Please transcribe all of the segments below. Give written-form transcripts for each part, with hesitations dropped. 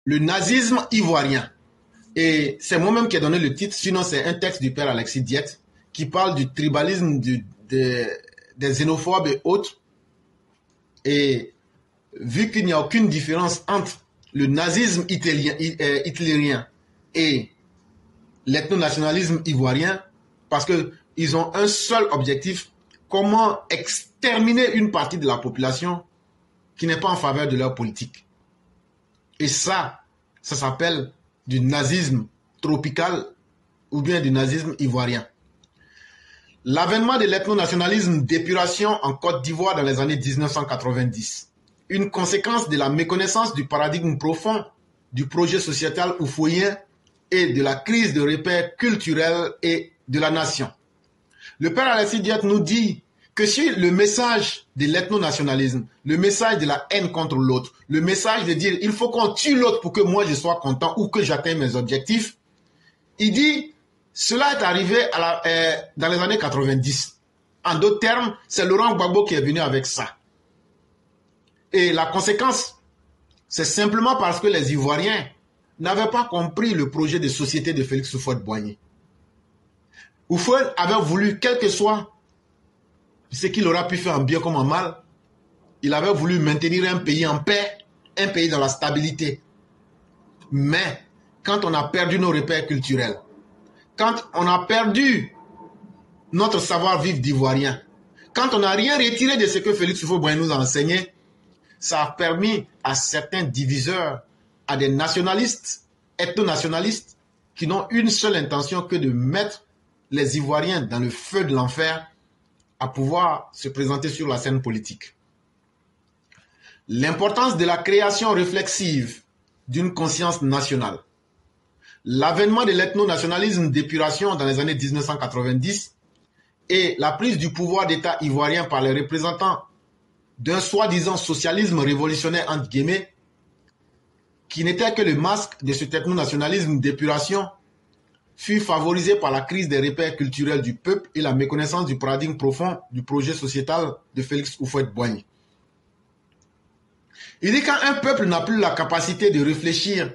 le nazisme ivoirien. Et c'est moi-même qui ai donné le titre, sinon c'est un texte du père Alexis Diette qui parle du tribalisme des xénophobes et autres. Et vu qu'il n'y a aucune différence entre le nazisme hitlérien et l'ethnonationalisme ivoirien, parce qu'ils ont un seul objectif, comment exterminer une partie de la population qui n'est pas en faveur de leur politique. Et ça s'appelle du nazisme tropical ou bien du nazisme ivoirien. L'avènement de l'ethnonationalisme d'épuration en Côte d'Ivoire dans les années 1990, une conséquence de la méconnaissance du paradigme profond du projet sociétal oufouien et de la crise de repères culturels et de la nation. Le père Alexis Diette nous dit que si le message de l'ethnonationalisme, le message de la haine contre l'autre, le message de dire il faut qu'on tue l'autre pour que moi je sois content ou que j'atteigne mes objectifs, il dit cela est arrivé dans les années 90. En d'autres termes, c'est Laurent Gbagbo qui est venu avec ça. Et la conséquence, c'est simplement parce que les Ivoiriens n'avaient pas compris le projet de société de Félix Houphouët-Boigny. Houphouët avait voulu, quel que soit ce qu'il aura pu faire en bien comme en mal, il avait voulu maintenir un pays en paix, un pays dans la stabilité. Mais quand on a perdu nos repères culturels, quand on a perdu notre savoir-vivre d'ivoirien, quand on n'a rien retiré de ce que Félix Houphouët-Boigny nous a enseigné, ça a permis à certains diviseurs, à des nationalistes, ethno-nationalistes, qui n'ont une seule intention que de mettre les Ivoiriens dans le feu de l'enfer à pouvoir se présenter sur la scène politique. L'importance de la création réflexive d'une conscience nationale. L'avènement de l'ethno-nationalisme d'épuration dans les années 1990 et la prise du pouvoir d'État ivoirien par les représentants d'un soi-disant socialisme révolutionnaire entre guillemets, qui n'était que le masque de cet ethno-nationalisme d'épuration, fut favorisé par la crise des repères culturels du peuple et la méconnaissance du paradigme profond du projet sociétal de Félix Houphouët-Boigny. Il dit quand un peuple n'a plus la capacité de réfléchir,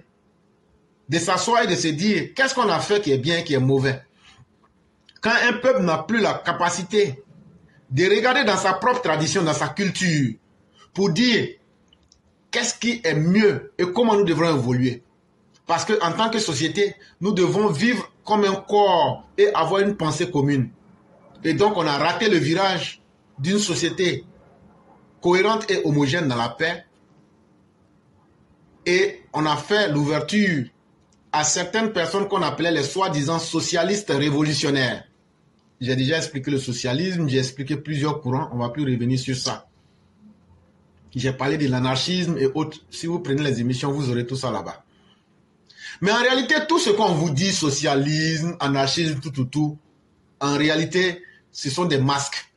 de s'asseoir et de se dire qu'est-ce qu'on a fait qui est bien et qui est mauvais. Quand un peuple n'a plus la capacité de regarder dans sa propre tradition, dans sa culture, pour dire qu'est-ce qui est mieux et comment nous devrons évoluer. Parce qu'en tant que société, nous devons vivre comme un corps et avoir une pensée commune. Et donc on a raté le virage d'une société cohérente et homogène dans la paix. Et on a fait l'ouverture à certaines personnes qu'on appelait les soi-disant socialistes révolutionnaires. J'ai déjà expliqué le socialisme, j'ai expliqué plusieurs courants, on ne va plus revenir sur ça. J'ai parlé de l'anarchisme et autres. Si vous prenez les émissions, vous aurez tout ça là-bas. Mais en réalité, tout ce qu'on vous dit, socialisme, anarchisme, tout, en réalité, ce sont des masques.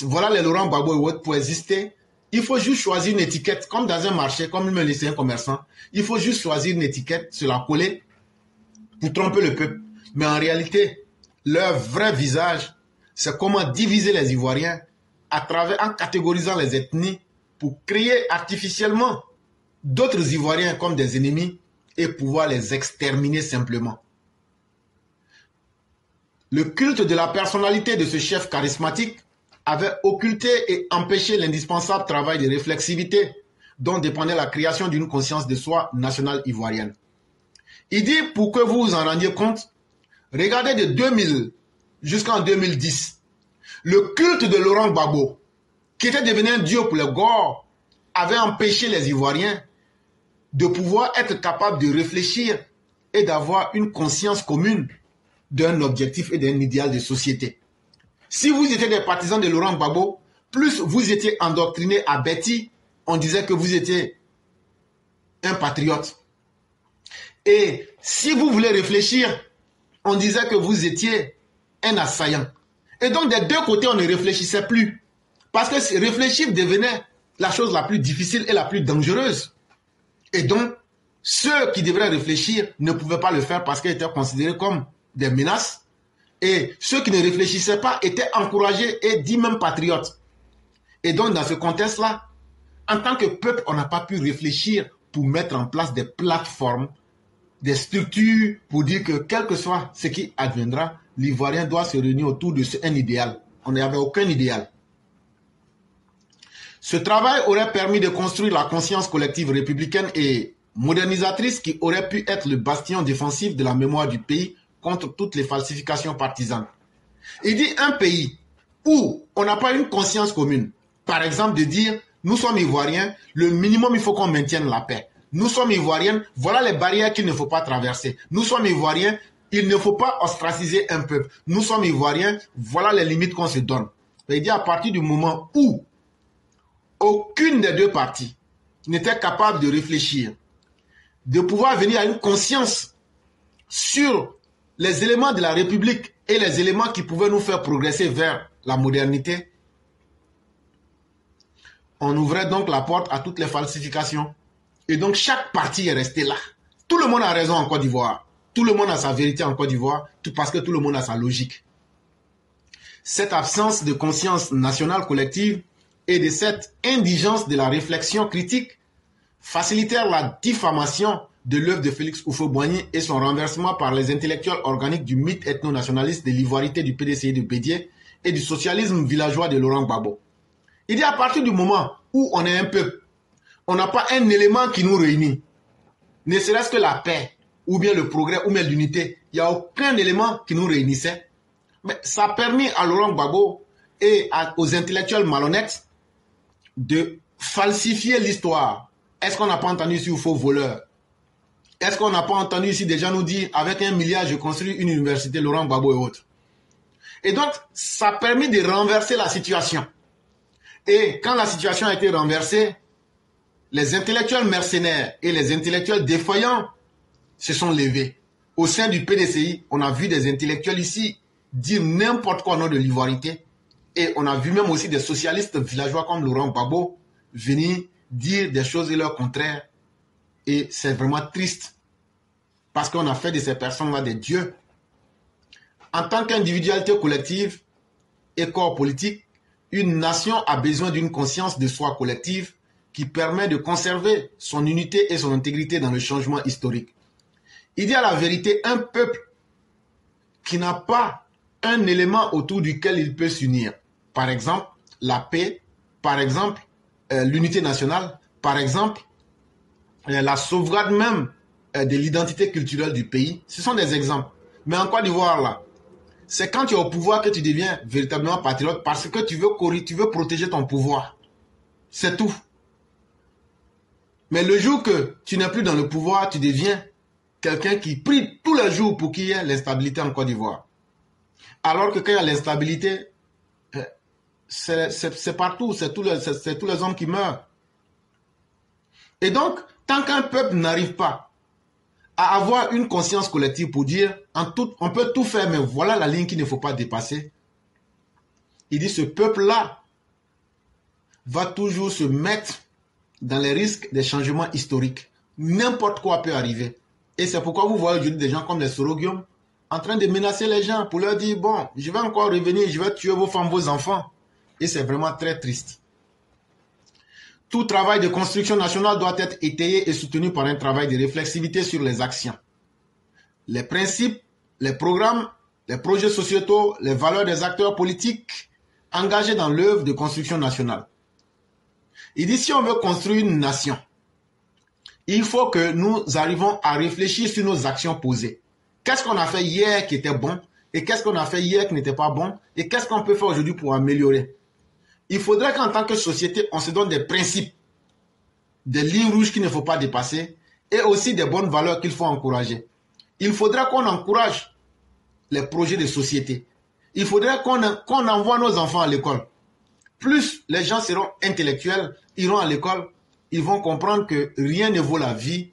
Voilà les Laurent Gbagbo et autres pour exister. Il faut juste choisir une étiquette, comme dans un marché, comme me laisser un commerçant. Il faut juste choisir une étiquette, se la coller pour tromper le peuple. Mais en réalité, leur vrai visage, c'est comment diviser les Ivoiriens en catégorisant les ethnies pour créer artificiellement d'autres Ivoiriens comme des ennemis et pouvoir les exterminer simplement. Le culte de la personnalité de ce chef charismatique avait occulté et empêché l'indispensable travail de réflexivité dont dépendait la création d'une conscience de soi nationale ivoirienne. Il dit, pour que vous vous en rendiez compte, regardez de 2000 jusqu'en 2010, le culte de Laurent Gbagbo, qui était devenu un dieu pour les Gors, avait empêché les Ivoiriens de pouvoir être capables de réfléchir et d'avoir une conscience commune d'un objectif et d'un idéal de société. Si vous étiez des partisans de Laurent Gbagbo, plus vous étiez endoctrinés à Betty, on disait que vous étiez un patriote. Et si vous voulez réfléchir, on disait que vous étiez un assaillant. Et donc des deux côtés, on ne réfléchissait plus. Parce que réfléchir devenait la chose la plus difficile et la plus dangereuse. Et donc, ceux qui devraient réfléchir ne pouvaient pas le faire parce qu'ils étaient considérés comme des menaces. Et ceux qui ne réfléchissaient pas étaient encouragés et dits même patriotes. Et donc, dans ce contexte-là, en tant que peuple, on n'a pas pu réfléchir pour mettre en place des plateformes, des structures pour dire que quel que soit ce qui adviendra, l'Ivoirien doit se réunir autour de un idéal. On n'avait aucun idéal. Ce travail aurait permis de construire la conscience collective républicaine et modernisatrice qui aurait pu être le bastion défensif de la mémoire du pays contre toutes les falsifications partisanes. Il dit un pays où on n'a pas une conscience commune, par exemple de dire nous sommes Ivoiriens, le minimum il faut qu'on maintienne la paix. Nous sommes Ivoiriens, voilà les barrières qu'il ne faut pas traverser. Nous sommes Ivoiriens, il ne faut pas ostraciser un peuple. Nous sommes Ivoiriens, voilà les limites qu'on se donne. Il dit à partir du moment où aucune des deux parties n'était capable de réfléchir, de pouvoir venir à une conscience sur les éléments de la République et les éléments qui pouvaient nous faire progresser vers la modernité, on ouvrait donc la porte à toutes les falsifications. Et donc chaque parti est resté là. Tout le monde a raison en Côte d'Ivoire. Tout le monde a sa vérité en Côte d'Ivoire, parce que tout le monde a sa logique. Cette absence de conscience nationale collective et de cette indigence de la réflexion critique facilitèrent la diffamation de l'œuvre de Félix Houphouët-Boigny et son renversement par les intellectuels organiques du mythe ethno-nationaliste de l'ivoirité du PDCI de Bédié et du socialisme villageois de Laurent Gbagbo. Il dit à partir du moment où on est un peuple, on n'a pas un élément qui nous réunit, ne serait-ce que la paix, ou bien le progrès, ou bien l'unité. Il n'y a aucun élément qui nous réunissait. Mais ça a permis à Laurent Gbagbo et aux intellectuels malhonnêtes de falsifier l'histoire. Est-ce qu'on n'a pas entendu ici faux voleur? Est-ce qu'on n'a pas entendu ici des gens nous dire avec 1 milliard, je construis une université, Laurent Gbagbo et autres? Et donc, ça a permis de renverser la situation. Et quand la situation a été renversée, les intellectuels mercenaires et les intellectuels défaillants se sont levés. Au sein du PDCI, on a vu des intellectuels ici dire n'importe quoi au nom de l'ivoirité. Et on a vu même aussi des socialistes villageois comme Laurent Gbagbo venir dire des choses et leur contraire. Et c'est vraiment triste. Parce qu'on a fait de ces personnes-là des dieux. En tant qu'individualité collective et corps politique, une nation a besoin d'une conscience de soi collective qui permet de conserver son unité et son intégrité dans le changement historique. Il dit à la vérité, un peuple qui n'a pas un élément autour duquel il peut s'unir, par exemple la paix, par exemple l'unité nationale, par exemple la sauvegarde même de l'identité culturelle du pays, ce sont des exemples. Mais en Côte d'Ivoire, là, c'est quand tu es au pouvoir que tu deviens véritablement patriote parce que tu veux protéger ton pouvoir. C'est tout. Mais le jour que tu n'es plus dans le pouvoir, tu deviens quelqu'un qui prie tous les jours pour qu'il y ait l'instabilité en Côte d'Ivoire. Alors que quand il y a l'instabilité, c'est partout, c'est tous les hommes qui meurent. Et donc, tant qu'un peuple n'arrive pas à avoir une conscience collective pour dire, on peut tout faire, mais voilà la ligne qu'il ne faut pas dépasser, il dit ce peuple-là va toujours se mettre dans les risques des changements historiques. N'importe quoi peut arriver. Et c'est pourquoi vous voyez aujourd'hui des gens comme les Soroguium en train de menacer les gens pour leur dire, bon, je vais encore revenir, je vais tuer vos femmes, vos enfants. Et c'est vraiment très triste. Tout travail de construction nationale doit être étayé et soutenu par un travail de réflexivité sur les actions. Les principes, les programmes, les projets sociétaux, les valeurs des acteurs politiques engagés dans l'œuvre de construction nationale. Il dit, si on veut construire une nation, il faut que nous arrivions à réfléchir sur nos actions posées. Qu'est-ce qu'on a fait hier qui était bon et qu'est-ce qu'on a fait hier qui n'était pas bon et qu'est-ce qu'on peut faire aujourd'hui pour améliorer. Il faudrait qu'en tant que société, on se donne des principes, des lignes rouges qu'il ne faut pas dépasser et aussi des bonnes valeurs qu'il faut encourager. Il faudrait qu'on encourage les projets de société. Il faudrait qu'on envoie nos enfants à l'école. Plus les gens seront intellectuels, iront à l'école, ils vont comprendre que rien ne vaut la vie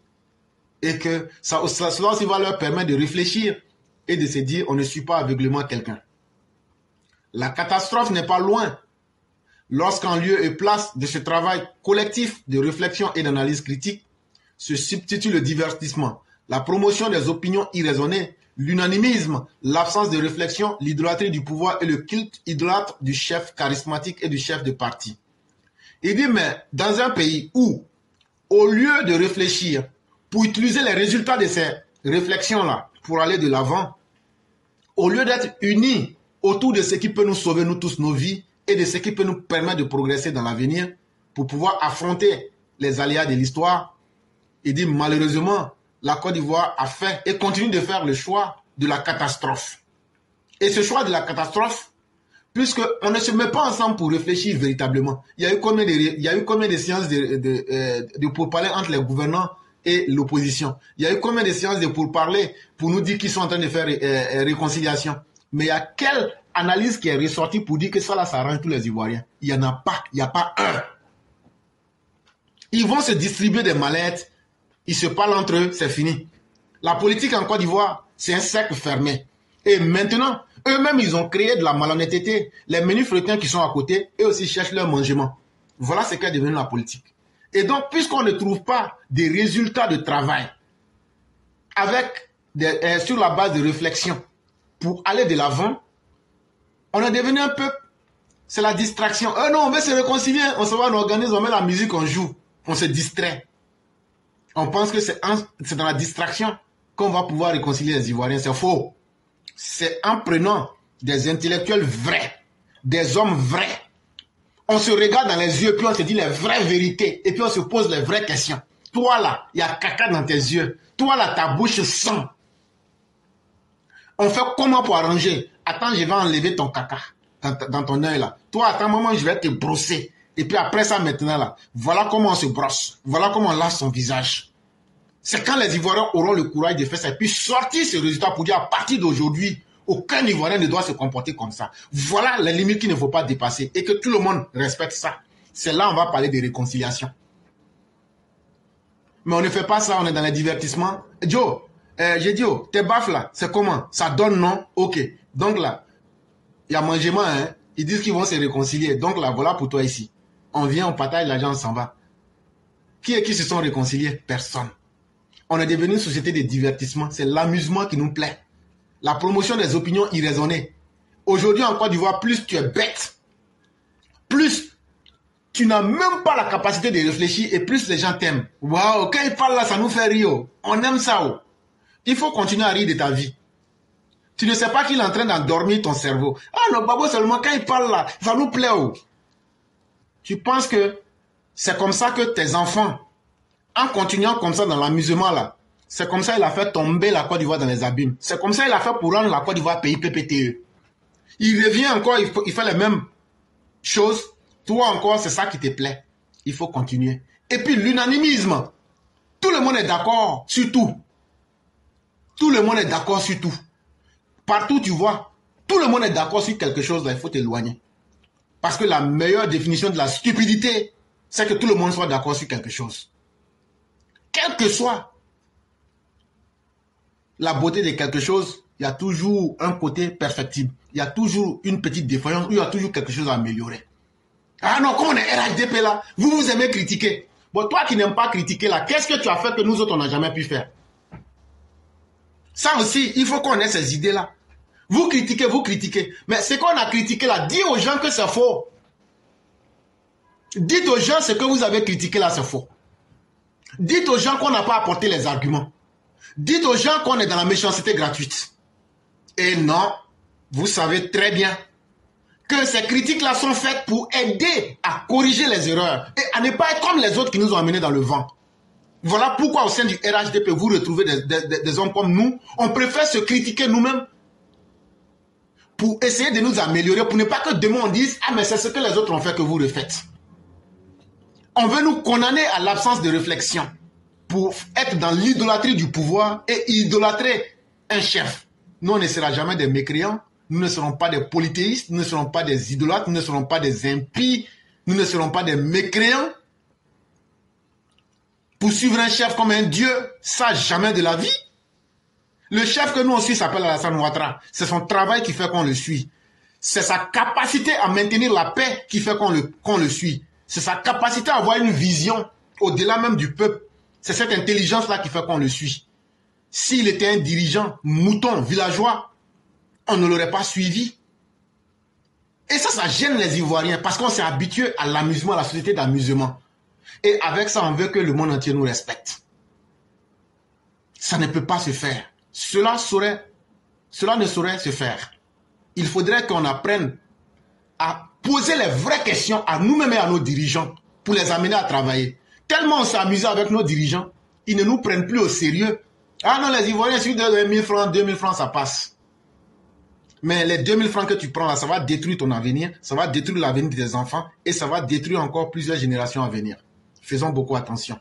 et que cela aussi va leur permettre de réfléchir et de se dire on ne suit pas aveuglément quelqu'un. La catastrophe n'est pas loin. Lorsqu'en lieu et place de ce travail collectif de réflexion et d'analyse critique se substitue le divertissement, la promotion des opinions irraisonnées, l'unanimisme, l'absence de réflexion, l'idolâtrie du pouvoir et le culte idolâtre du chef charismatique et du chef de parti. Il dit, mais dans un pays où au lieu de réfléchir pour utiliser les résultats de ces réflexions-là pour aller de l'avant, au lieu d'être unis autour de ce qui peut nous sauver, nous tous, nos vies, et de ce qui peut nous permettre de progresser dans l'avenir, pour pouvoir affronter les aléas de l'histoire, il dit malheureusement, la Côte d'Ivoire a fait et continue de faire le choix de la catastrophe. Et ce choix de la catastrophe, puisqu'on ne se met pas ensemble pour réfléchir véritablement. Il y a eu combien de séances de pourparlers entre les gouvernants et l'opposition? Il y a eu combien de séances de pourparlers pour nous dire qu'ils sont en train de faire réconciliation? Mais il y a quelle analyse qui est ressortie pour dire que ça là, ça arrange tous les Ivoiriens? Il n'y en a pas. Il n'y a pas un. Ils vont se distribuer des mallettes. Ils se parlent entre eux, c'est fini. La politique en Côte d'Ivoire, c'est un cercle fermé. Et maintenant, eux-mêmes, ils ont créé de la malhonnêteté. Les menus frettins qui sont à côté, eux aussi cherchent leur mangement. Voilà ce qu'est devenu la politique. Et donc, puisqu'on ne trouve pas des résultats de travail sur la base de réflexion pour aller de l'avant, on est devenu un peuple. C'est la distraction. Non, on veut se réconcilier. On se voit, on organise, on met la musique, on joue. On se distrait. On pense que c'est dans la distraction qu'on va pouvoir réconcilier les Ivoiriens. C'est faux. C'est en prenant des intellectuels vrais, des hommes vrais. On se regarde dans les yeux, puis on se dit les vraies vérités, et puis on se pose les vraies questions. Toi là, il y a caca dans tes yeux. Toi là, ta bouche sent. On fait comment pour arranger? Attends, je vais enlever ton caca dans ton œil là. Toi, attends, maman, je vais te brosser. Et puis après ça, maintenant là, voilà comment on se brosse. Voilà comment on lave son visage. C'est quand les Ivoiriens auront le courage de faire ça, et puis sortir ce résultat pour dire à partir d'aujourd'hui, aucun Ivoirien ne doit se comporter comme ça. Voilà les limites qu'il ne faut pas dépasser et que tout le monde respecte ça. C'est là on va parler de réconciliation. Mais on ne fait pas ça, on est dans les divertissements. Joe, j'ai dit, oh, tes baffes là, c'est comment? Ça donne non? Ok. Donc là, il y a mangement, hein. Ils disent qu'ils vont se réconcilier. Donc là, voilà pour toi ici. On vient, on partage, l'argent, on s'en va. Qui se sont réconciliés? Personne. On est devenu une société de divertissement. C'est l'amusement qui nous plaît. La promotion des opinions irraisonnées. Aujourd'hui en Côte d'Ivoire, plus tu es bête, plus tu n'as même pas la capacité de réfléchir et plus les gens t'aiment. Waouh, quand ils parlent là, ça nous fait rire. On aime ça. Oh. Il faut continuer à rire de ta vie. Tu ne sais pas qu'il est en train d'endormir ton cerveau. Ah non, Babo, seulement quand il parle là, ça nous plaît. Oh. Tu penses que c'est comme ça que tes enfants, en continuant comme ça dans l'amusement là, c'est comme ça qu'il a fait tomber la Côte d'Ivoire dans les abîmes. C'est comme ça qu'il a fait pour rendre la Côte d'Ivoire pays PPTE. Il revient encore, il fait les mêmes choses. Toi encore, c'est ça qui te plaît. Il faut continuer. Et puis l'unanimisme. Tout le monde est d'accord sur tout. Tout le monde est d'accord sur tout. Partout tu vois, tout le monde est d'accord sur quelque chose, là, il faut t'éloigner. Parce que la meilleure définition de la stupidité, c'est que tout le monde soit d'accord sur quelque chose. Quel que soit la beauté de quelque chose, il y a toujours un côté perfectible. Il y a toujours une petite défaillance, il y a toujours quelque chose à améliorer. Ah non, comme on est RHDP là, vous aimez critiquer. Bon, toi qui n'aimes pas critiquer là, qu'est-ce que tu as fait que nous autres on n'a jamais pu faire? Ça aussi, il faut qu'on ait ces idées là. Vous critiquez. Mais ce qu'on a critiqué là, dis aux gens que c'est faux. Dites aux gens ce que vous avez critiqué là, c'est faux. Dites aux gens qu'on n'a pas apporté les arguments. Dites aux gens qu'on est dans la méchanceté gratuite. Et non, vous savez très bien que ces critiques-là sont faites pour aider à corriger les erreurs et à ne pas être comme les autres qui nous ont amenés dans le vent. Voilà pourquoi au sein du RHDP, vous retrouvez des hommes comme nous. On préfère se critiquer nous-mêmes pour essayer de nous améliorer, pour ne pas que demain on dise « Ah, mais c'est ce que les autres ont fait que vous refaites ». On veut nous condamner à l'absence de réflexion pour être dans l'idolâtrie du pouvoir et idolâtrer un chef. Nous, on ne sera jamais des mécréants, nous ne serons pas des polythéistes, nous ne serons pas des idolâtres, nous ne serons pas des impies, nous ne serons pas des mécréants. Pour suivre un chef comme un dieu, ça jamais de la vie. Le chef que nous on suit s'appelle Alassane Ouattara. C'est son travail qui fait qu'on le suit. C'est sa capacité à maintenir la paix qui fait qu'on le suit. C'est sa capacité à avoir une vision au-delà même du peuple. C'est cette intelligence-là qui fait qu'on le suit. S'il était un dirigeant mouton, villageois, on ne l'aurait pas suivi. Et ça gêne les Ivoiriens parce qu'on s'est habitué à l'amusement, à la société d'amusement. Et avec ça, on veut que le monde entier nous respecte. Ça ne peut pas se faire. Cela ne saurait se faire. Il faudrait qu'on apprenne à poser les vraies questions à nous-mêmes et à nos dirigeants pour les amener à travailler. Tellement on s'est amusé avec nos dirigeants, ils ne nous prennent plus au sérieux. Ah non, les Ivoiriens, si tu donnes 1000 francs, 2000 francs, ça passe. Mais les 2000 francs que tu prends là, ça va détruire ton avenir, ça va détruire l'avenir de tes enfants et ça va détruire encore plusieurs générations à venir. Faisons beaucoup attention.